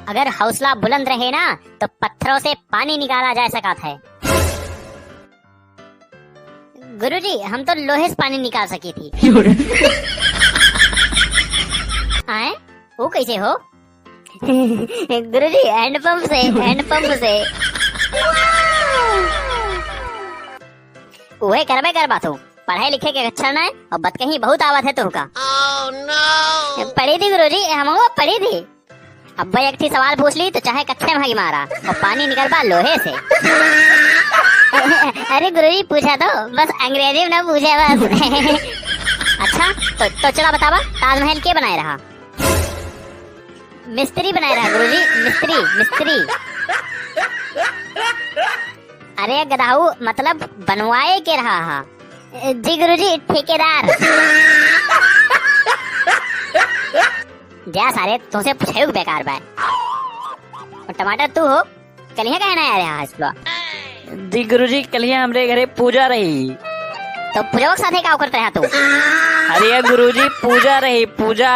अगर हौसला बुलंद रहे ना तो पत्थरों से पानी निकाला जा सकता है। गुरुजी हम तो लोहे से पानी निकाल सकी थी। आए वो कैसे हो? गुरुजी हैंडपंप से, हैंडपंप से। वही करबे कर बात हूँ, पढ़ाई लिखे के अच्छा ना है और बत कहीं बहुत आवत है तुमका। पढ़ी थी गुरुजी, हम पढ़ी थी। अब एक थी सवाल पूछ ली तो चाहे कच्चे भागी मारा और पानी निकल पा लोहे से। अरे गुरुजी पूछा तो बस अंग्रेजी में ना पूछे बस। अच्छा तो चला बतावा, ताजमहल के बनाए रहा? मिस्त्री बनाए रहा गुरुजी, मिस्त्री मिस्त्री। अरे गधाऊ मतलब बनवाए के रहा हा। जी गुरुजी ठेकेदार। जा सारे तुमसे पूछे बेकार बाय। और टमाटर तू हो, कलिया कहना आ रहा है इसको? जी गुरुजी कलिया हमरे घरे पूजा रही। तो पूजा के साथ क्या करते रहा तू? अरे गुरुजी पूजा रही, पूजा।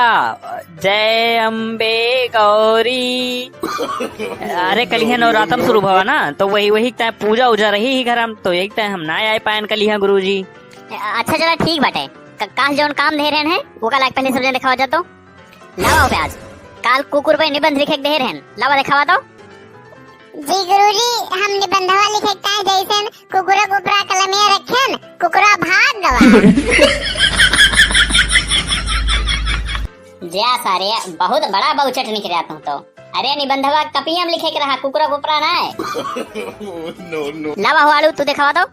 जय अम्बे गौरी। अरे कलिया नवरात्रम शुरू भवा ना, तो वही टाइम पूजा उजा रही ही घर हम, तो एक टाइम हम ना आए पायन कलिया गुरुजी। अच्छा चला ठीक बाटे। काल जौन काम दे रहे हैं वो का लायक पहले सब दिखावा जातो। लावा प्याज, काल कुकुर पे निबंध लिखे दे रहे हैं, लावा दिखावा दो। जी गुरुजी हम निबंधवा लिखे का जैसन कुकुरा कुकुरा कलमिया रखेन, कुकुरा भाग गवा। जा सारे बहुत बड़ा बहुचट निकल रहा तुम तो। अरे निबंधवा कपिया में लिखे के रहा, कुकुरा कुकुरा ना है। लावा हो आलू तू दिखावा दो।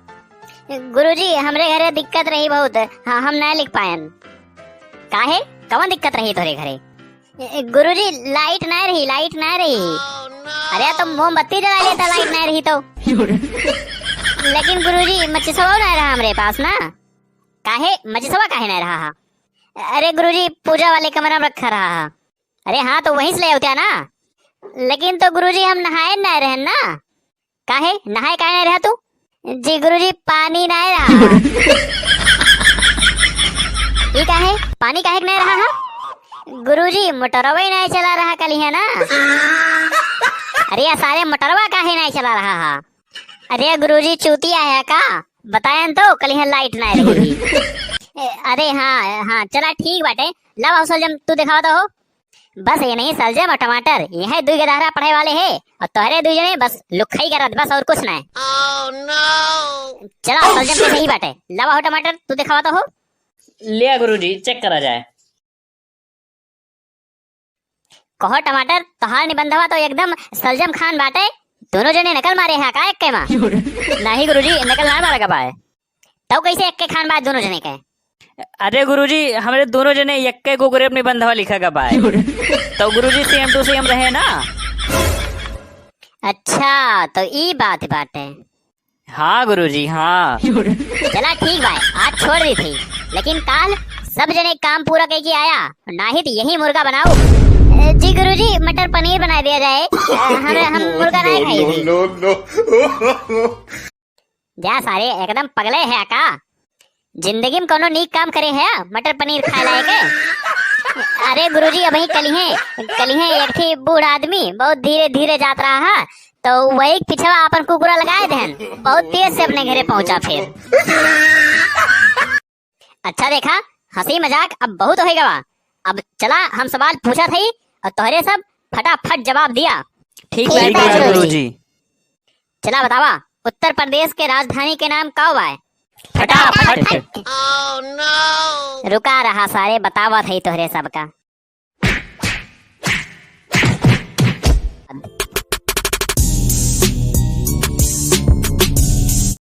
गुरुजी हमरे घरे दिक्कत रही बहुत, हाँ हम नहीं लिख पायन। काहे कौन दिक्कत रही तोरे घरे? गुरुजी लाइट नहीं रही, लाइट नहीं रही। अरे तो मोमबत्ती जला लेता, लाइट नहीं रही तो। लेकिन गुरुजी मच्छसवा नहीं रहा हमरे पास ना। काहे मच्छसवा काहे नहीं रहा? अरे गुरुजी पूजा वाले कमरा में रखा रहा। अरे हाँ तो वहीं से ले होता ना। लेकिन तो गुरुजी हम नहाए नहीं रहे ना। काहे नहाए काहे नहीं रहा तू? जी गुरुजी पानी नहीं रहा। ये काहे पानी काहे नहीं रहा है? गुरुजी मोटरवा ही नहीं चला रहा कल है ना। अरे सारे मोटरवा काहे नहीं चला रहा है? अरे गुरुजी चूतिया है का? बताएं तो कल है लाइट नहीं रही। अरे हाँ हाँ चला ठीक बाटे। लावा सलजम तू दिखावा तो हो। बस ये नहीं सलजम और टमाटर, ये है दुई गधारा पढ़े वाले है और तोहरे दुई जने बस लुखाई करत बस और कुछ नहीं। चला सलजम के सही बाटे। लावा हो टमाटर तू दिखावा तो हो। लिया गुरुजी चेक करा जाए। कहो टमाटर तोहार निबंधवा तो एकदम सलजम खान बाटे। दोनों जने नकल मारे हैं का एक के मां? नहीं गुरुजी नकल ना मारा कबाए। तो कैसे एक के खान बात दोनों जने के? अरे गुरुजी हमारे दोनों जने यक्के को गुरे अपने बंधवा लिखा कबाए। तो गुरुजी सेम टू सेम रहे ना। अच्छा तो ई बात बाटे। हाँ गुरुजी हाँ। चला ठीक भाई आज छोड़ दी थी, लेकिन काल सब जने काम पूरा करके आया, ना ही तो यही मुर्गा बनाओ। जी गुरुजी मटर पनीर बना दिया जाए। हम मुर्गा नहीं खाई थी। जा सारे एकदम पगले है का? जिंदगी में कोनो नीक काम करे है मटर पनीर खाए लायक है? अरे गुरुजी अभी कलिहे एक थी बूढ़ आदमी बहुत धीरे धीरे जात रहा है, तो वही पिछवा अपन कुकुरा लगाए देन, बहुत तेज से अपने घरे पहुंचा फिर। अच्छा देखा हंसी मजाक अब बहुत हो गवा। अब चला हम सवाल पूछा थी और तोहरे सब फटाफट जवाब दिया। ठीक है गुरुजी। चला बतावा उत्तर प्रदेश के राजधानी के नाम का है? फटाफट। रुका रहा सारे बतावा थी तोहरे सबका।